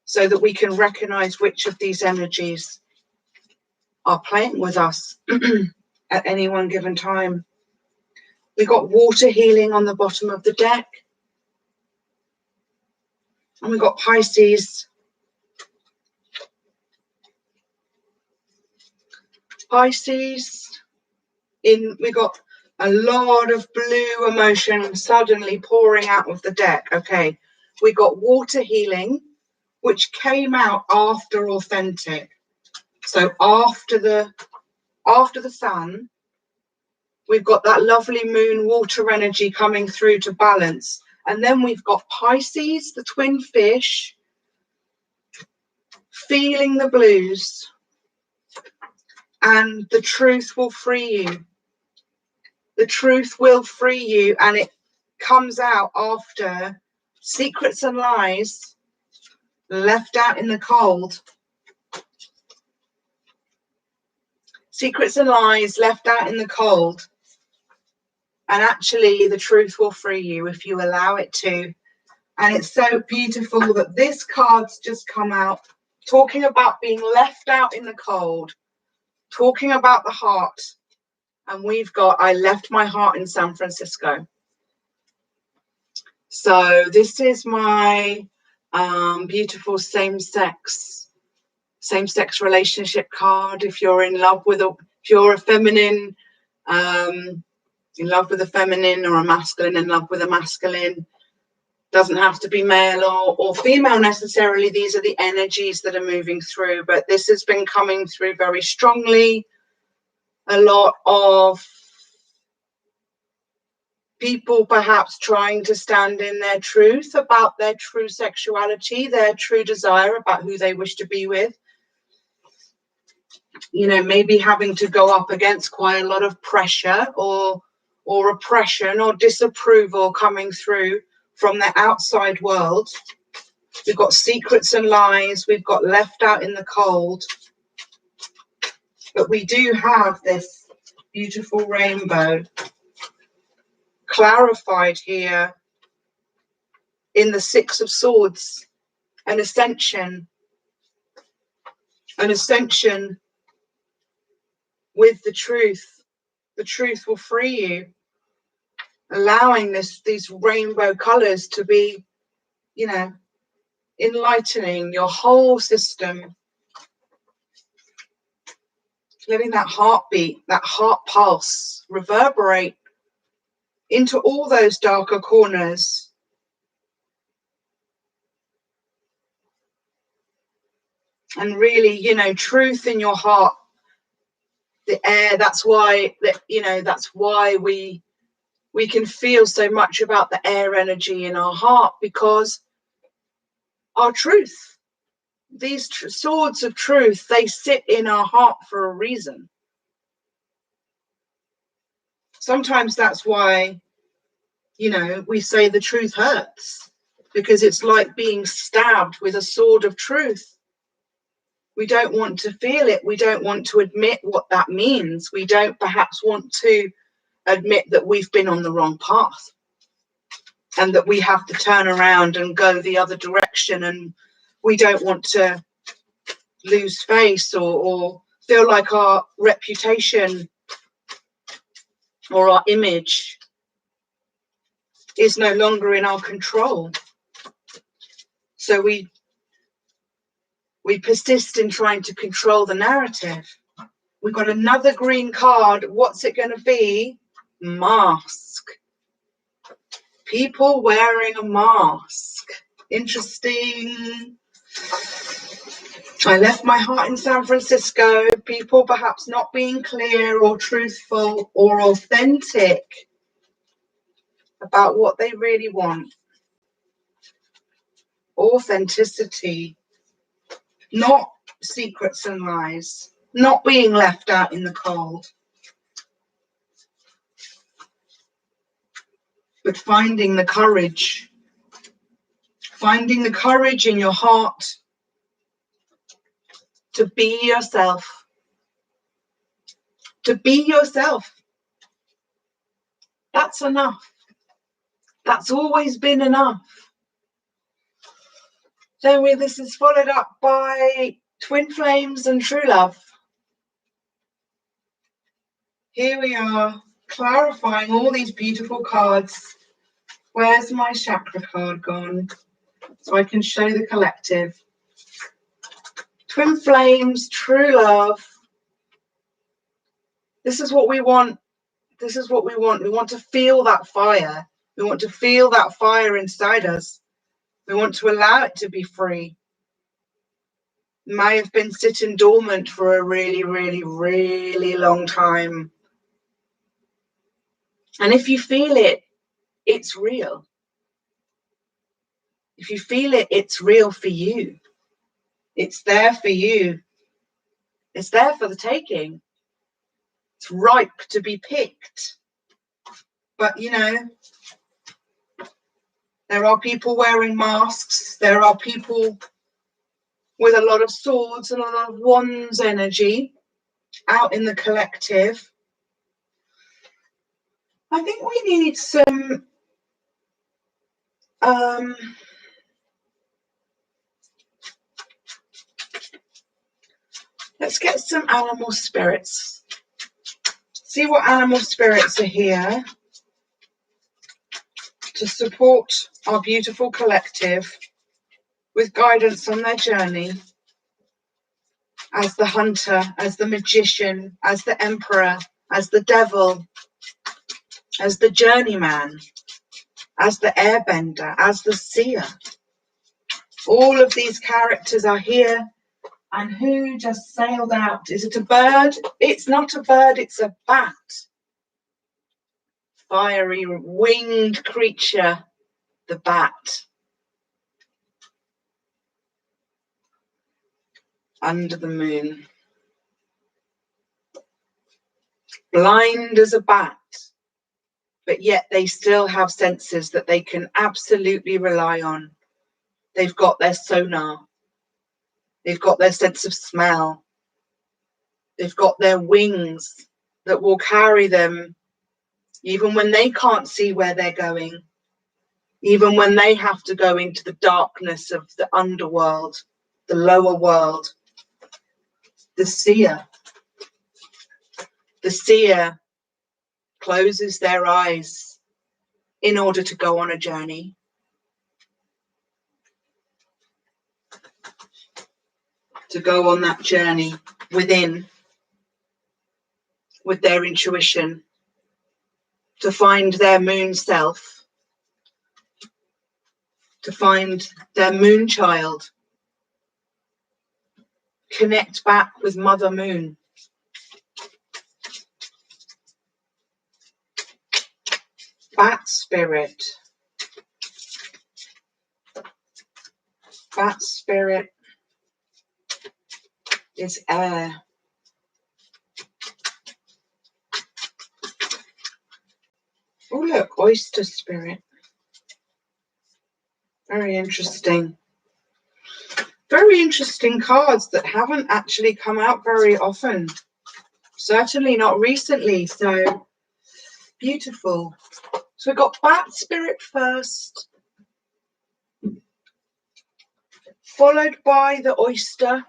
so that we can recognize which of these energies are playing with us at any one given time. We got water healing on the bottom of the deck. And we got Pisces. We got a lot of blue emotion suddenly pouring out of the deck. Okay, we got water healing, which came out after authentic. So after the sun, we've got that lovely moon water energy coming through to balance. And then we've got Pisces, the twin fish, feeling the blues. And the truth will free you. The truth will free you. And it comes out after secrets and lies left out in the cold. Secrets and lies left out in the cold. And actually, the truth will free you if you allow it to. And it's so beautiful that this card's just come out, talking about being left out in the cold, talking about the heart, And we've got, I left my heart in San Francisco. So this is my beautiful same-sex relationship card. If you're in love with if you're a feminine, in love with a feminine, or a masculine in love with a masculine, doesn't have to be male or female necessarily. These are the energies that are moving through, but this has been coming through very strongly. A lot of people perhaps trying to stand in their truth about their true sexuality, their true desire about who they wish to be with. You know, maybe having to go up against quite a lot of pressure or oppression or disapproval coming through from the outside world. We've got secrets and lies. We've got left out in the cold. But we do have this beautiful rainbow clarified here in the Six of Swords, an ascension with the truth. The truth will free you, allowing these rainbow colors to be, you know, enlightening your whole system, letting that heartbeat, that heart pulse reverberate into all those darker corners. And really, you know, truth in your heart, the air, that's why we can feel so much about the air energy in our heart, because our truth, these swords of truth, they sit in our heart for a reason. Sometimes that's why, you know, we say the truth hurts, because it's like being stabbed with a sword of truth. We don't want to feel it. We don't want to admit what that means. We don't perhaps want to admit that we've been on the wrong path and that we have to turn around and go the other direction. And we don't want to lose face or feel like our reputation or our image is no longer in our control. So we persist in trying to control the narrative. We've got another green card. What's it going to be? Mask. People wearing a mask. Interesting. I left my heart in San Francisco. People perhaps not being clear or truthful or authentic about what they really want. Authenticity. Not secrets and lies. Not being left out in the cold. But finding the courage. Finding the courage in your heart to be yourself. To be yourself. That's enough. That's always been enough. So this is followed up by twin flames and true love. Here we are, clarifying all these beautiful cards. Where's my chakra card gone? So I can show the collective. Twin flames, true love. This is what we want. This is what we want. We want to feel that fire. We want to feel that fire inside us. We want to allow it to be free. It may have been sitting dormant for a really, really, really long time. And if you feel it, it's real. If you feel it, it's real for you. It's there for you. It's there for the taking. It's ripe to be picked. But, you know, there are people wearing masks. There are people with a lot of swords and a lot of wands energy out in the collective. I think we need some let's get some animal spirits. See what animal spirits are here to support our beautiful collective with guidance on their journey as the hunter, as the magician, as the emperor, as the devil, as the journeyman, as the airbender, as the seer. All of these characters are here. And who just sailed out? Is it a bird? It's not a bird, it's a bat. Fiery winged creature, the bat. Under the moon. Blind as a bat, but yet they still have senses that they can absolutely rely on. They've got their sonar. They've got their sense of smell. They've got their wings that will carry them even when they can't see where they're going, even when they have to go into the darkness of the underworld, the lower world. The seer closes their eyes in order to go on a journey. To go on that journey within, with their intuition, to find their moon self, to find their moon child, connect back with Mother Moon. Bat spirit. Bat spirit is air. Oh look, oyster spirit. Very interesting. Very interesting cards that haven't actually come out very often. Certainly not recently, so beautiful. So we've got bat spirit first, followed by the oyster.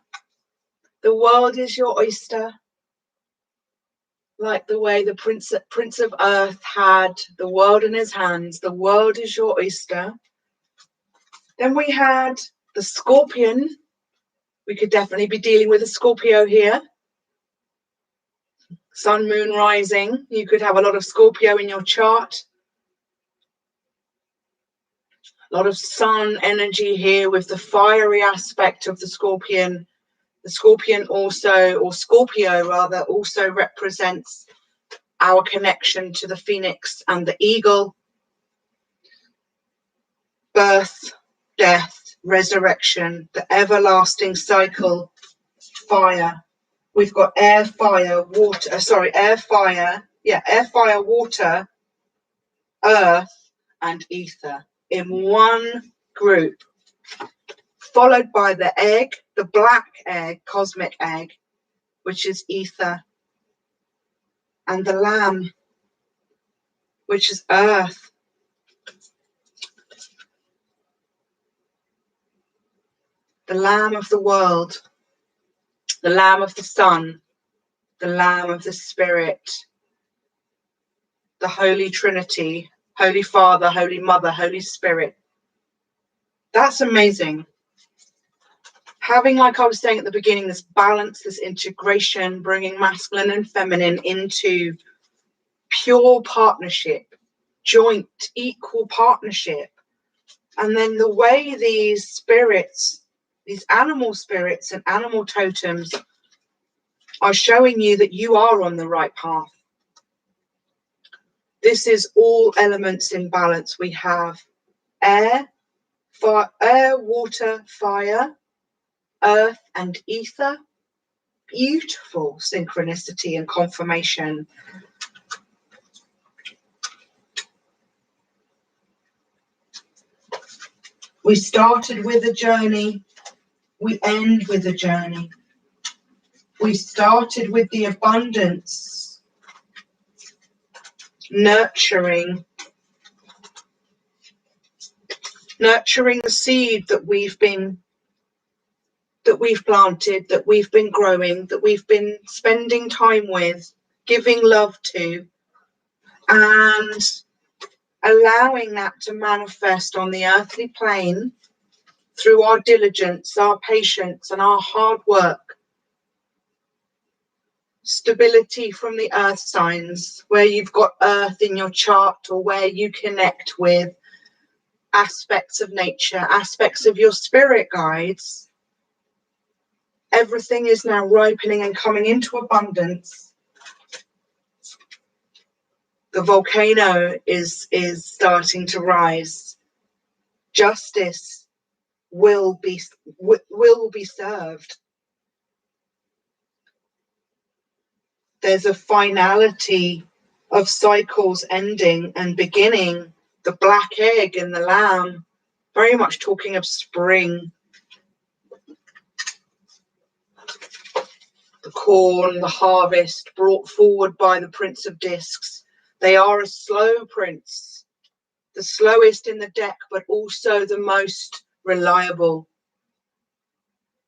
The world is your oyster. Like the way the Prince of Earth had the world in his hands. The world is your oyster. Then we had the scorpion. We could definitely be dealing with a Scorpio here. Sun, moon, rising. You could have a lot of Scorpio in your chart. A lot of sun energy here with the fiery aspect of the scorpion. The scorpion also, or Scorpio rather, also represents our connection to the phoenix and the eagle. Birth, death, resurrection, the everlasting cycle, fire. We've got air, fire, water, air, fire, water, earth, and ether in one group, followed by the egg, the black egg, cosmic egg, which is ether, and the lamb, which is earth. The lamb of the world, the lamb of the sun, the lamb of the spirit, the Holy Trinity, Holy Father, Holy Mother, Holy Spirit. That's amazing. Having, like I was saying at the beginning, this balance, this integration, bringing masculine and feminine into pure partnership, joint, equal partnership. And then the way these spirits, these animal spirits and animal totems are showing you that you are on the right path. This is all elements in balance. We have air, water, fire, earth, and ether. Beautiful synchronicity and confirmation. We started with a journey. We end with a journey. We started with the abundance, nurturing the seed that we've planted, that we've been growing, that we've been spending time with, giving love to, and allowing that to manifest on the earthly plane through our diligence, our patience, and our hard work. Stability from the earth signs, where you've got earth in your chart, or where you connect with aspects of nature, aspects of your spirit guides. Everything is now ripening and coming into abundance. The volcano is starting to rise. Justice will be served. There's a finality of cycles ending and beginning. The black egg and the lamb, very much talking of spring. The corn, the harvest brought forward by the Prince of Discs. They are a slow prince, the slowest in the deck, but also the most reliable.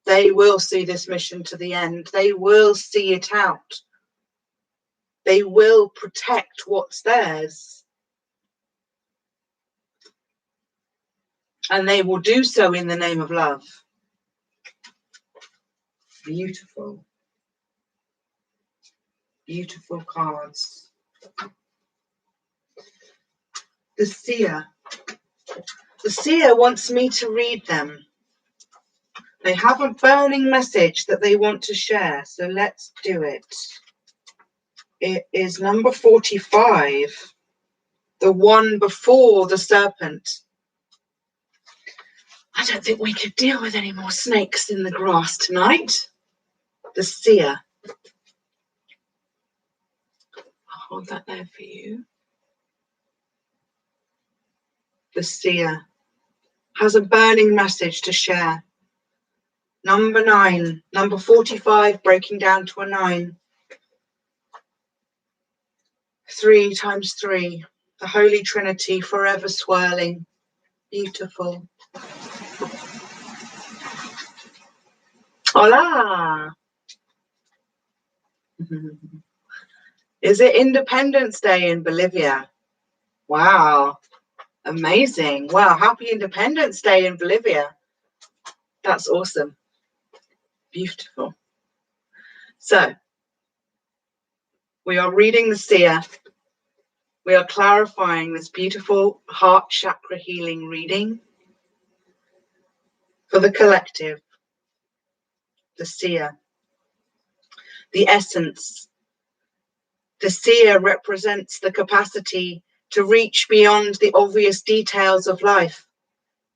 They will see this mission to the end. They will see it out. They will protect what's theirs. And they will do so in the name of love. Beautiful. Beautiful cards. The seer. The seer wants me to read them. They have a burning message that they want to share, so let's do it. It is number 45, the one before the serpent. I don't think we could deal with any more snakes in the grass tonight. The seer. I'll hold that there for you. The seer has a burning message to share. Number 9, number 45, breaking down to a 9. 3 times 3, the Holy Trinity forever swirling. Beautiful. Hola! Is it Independence Day in Bolivia? Wow. Amazing. Wow. Happy Independence Day in Bolivia. That's awesome. Beautiful. So, we are reading the seer. We are clarifying this beautiful heart chakra healing reading for the collective. The seer. The essence. The seer represents the capacity to reach beyond the obvious details of life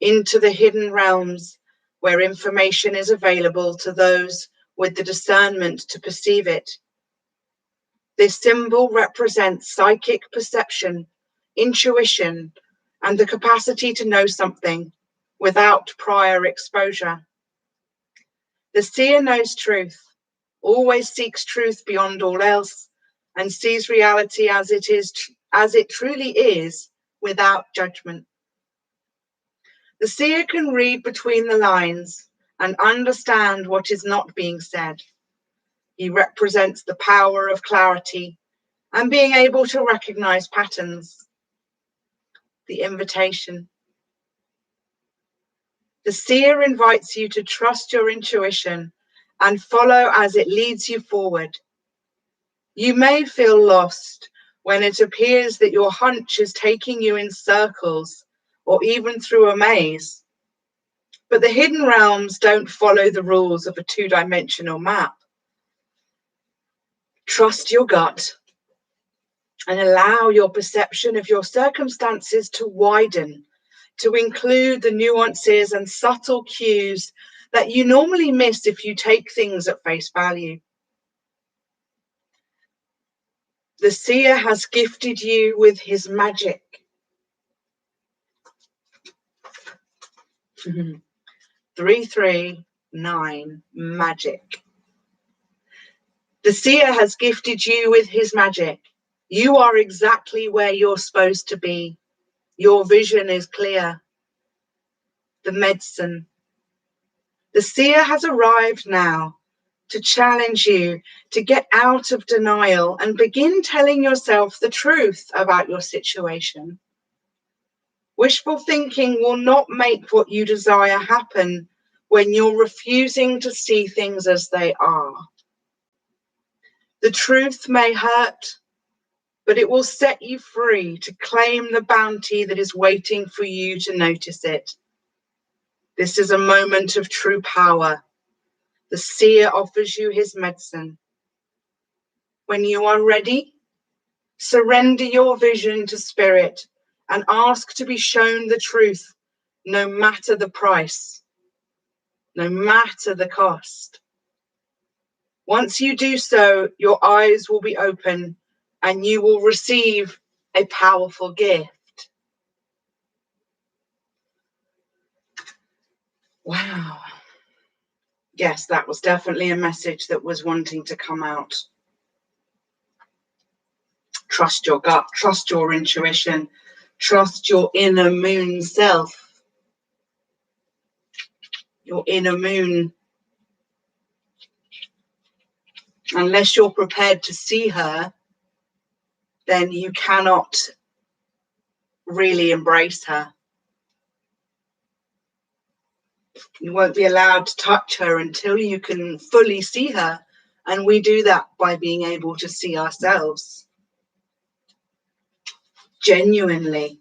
into the hidden realms where information is available to those with the discernment to perceive it. This symbol represents psychic perception, intuition, and the capacity to know something without prior exposure. The seer knows truth, always seeks truth beyond all else, and sees reality as it truly is, without judgment. The seer can read between the lines and understand what is not being said. He represents the power of clarity and being able to recognize patterns. The invitation. The seer invites you to trust your intuition and follow as it leads you forward. You may feel lost when it appears that your hunch is taking you in circles or even through a maze. But the hidden realms don't follow the rules of a two-dimensional map. Trust your gut and allow your perception of your circumstances to widen, to include the nuances and subtle cues that you normally miss if you take things at face value. The seer has gifted you with his magic. 339, magic. The seer has gifted you with his magic. You are exactly where you're supposed to be. Your vision is clear. The medicine. The seer has arrived now to challenge you to get out of denial and begin telling yourself the truth about your situation. Wishful thinking will not make what you desire happen when you're refusing to see things as they are. The truth may hurt, but it will set you free to claim the bounty that is waiting for you to notice it. This is a moment of true power. The seer offers you his medicine. When you are ready, surrender your vision to spirit and ask to be shown the truth, no matter the price, no matter the cost. Once you do so, your eyes will be open and you will receive a powerful gift. Wow. Yes, that was definitely a message that was wanting to come out. Trust your gut, trust your intuition, trust your inner moon self. Your inner moon. Unless you're prepared to see her, then you cannot really embrace her. You won't be allowed to touch her until you can fully see her. And we do that by being able to see ourselves. Genuinely.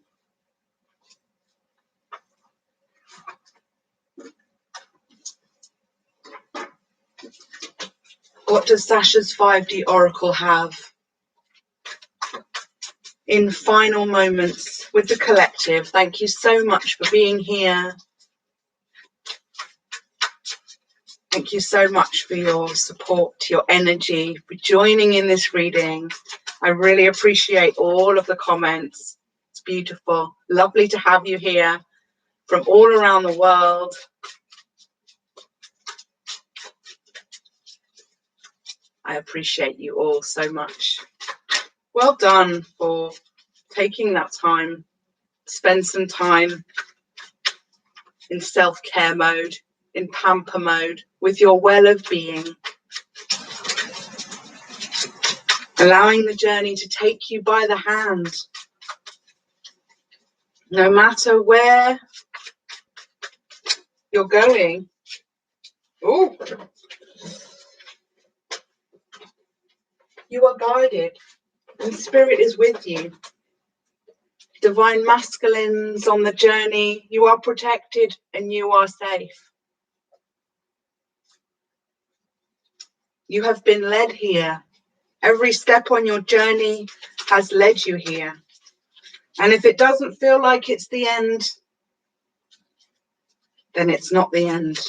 What does Sasha's 5D Oracle have? In final moments with the collective, thank you so much for being here. Thank you so much for your support, your energy, for joining in this reading. I really appreciate all of the comments. It's beautiful. Lovely to have you here from all around the world. I appreciate you all so much. Well done for taking that time. Spend some time in self-care mode, in pamper mode, with your well of being. Allowing the journey to take you by the hand. No matter where you're going. Oh, you are guided and spirit is with you. Divine masculines on the journey. You are protected and you are safe. You have been led here. Every step on your journey has led you here. And if it doesn't feel like it's the end, then it's not the end.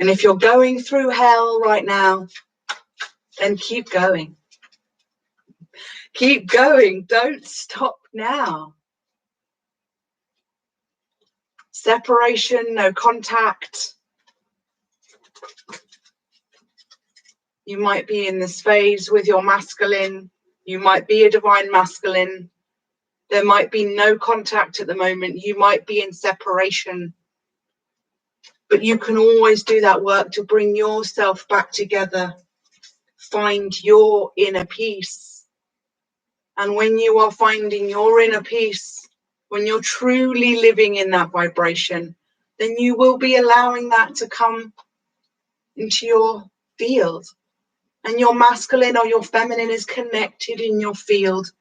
And if you're going through hell right now, then keep going. Keep going. Don't stop now. Separation, no contact. You might be in this phase with your masculine. You might be a divine masculine. There might be no contact at the moment. You might be in separation. But you can always do that work to bring yourself back together. Find your inner peace. And when you are finding your inner peace, when you're truly living in that vibration, then you will be allowing that to come into your field. And your masculine or your feminine is connected in your field.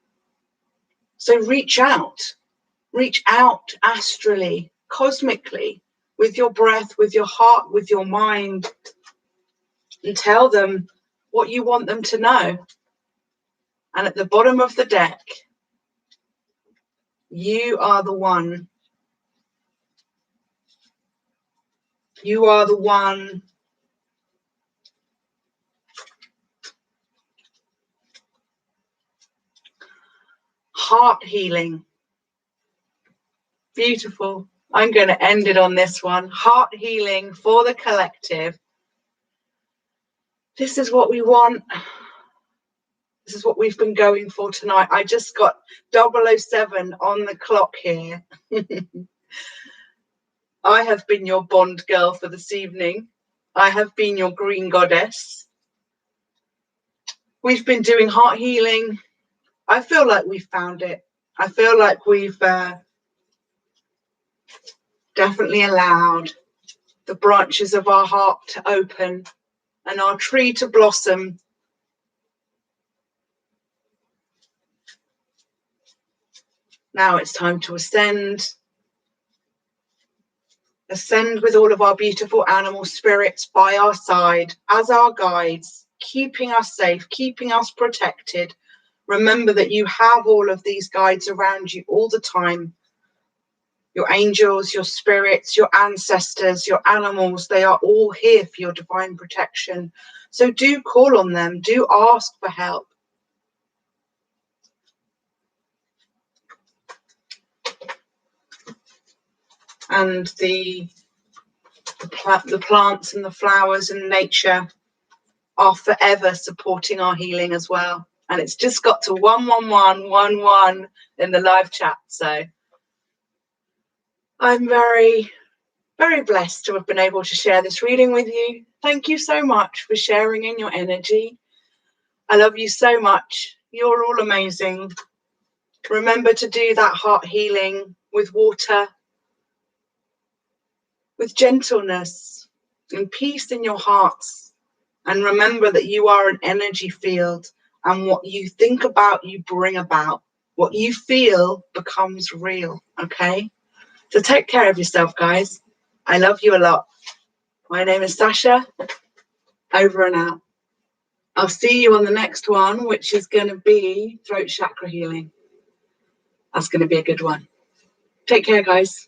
So reach out astrally, cosmically, with your breath, with your heart, with your mind, and tell them what you want them to know. And at the bottom of the deck, you are the one. You are the one. Heart healing. Beautiful. I'm going to end it on this one. Heart healing for the collective. This is what we want. This is what we've been going for tonight. I just got 007 on the clock here. I have been your Bond girl for this evening. I have been your green goddess. We've been doing heart healing. I feel like we've found it. I feel like we've definitely allowed the branches of our heart to open and our tree to blossom. Now it's time to ascend. Ascend with all of our beautiful animal spirits by our side as our guides, keeping us safe, keeping us protected. Remember that you have all of these guides around you all the time. Your angels, your spirits, your ancestors, your animals, they are all here for your divine protection. So do call on them, do ask for help. And the plants and the flowers and nature are forever supporting our healing as well. And it's just got to 11111 in the live chat. So I'm very, very blessed to have been able to share this reading with you. Thank you so much for sharing in your energy. I love you so much. You're all amazing. Remember to do that heart healing with water, with gentleness and peace in your hearts. And remember that you are an energy field, and what you think about, you bring about. What you feel becomes real, okay? So take care of yourself, guys. I love you a lot. My name is Sasha. Over and out. I'll see you on the next one, which is going to be throat chakra healing. That's going to be a good one. Take care, guys.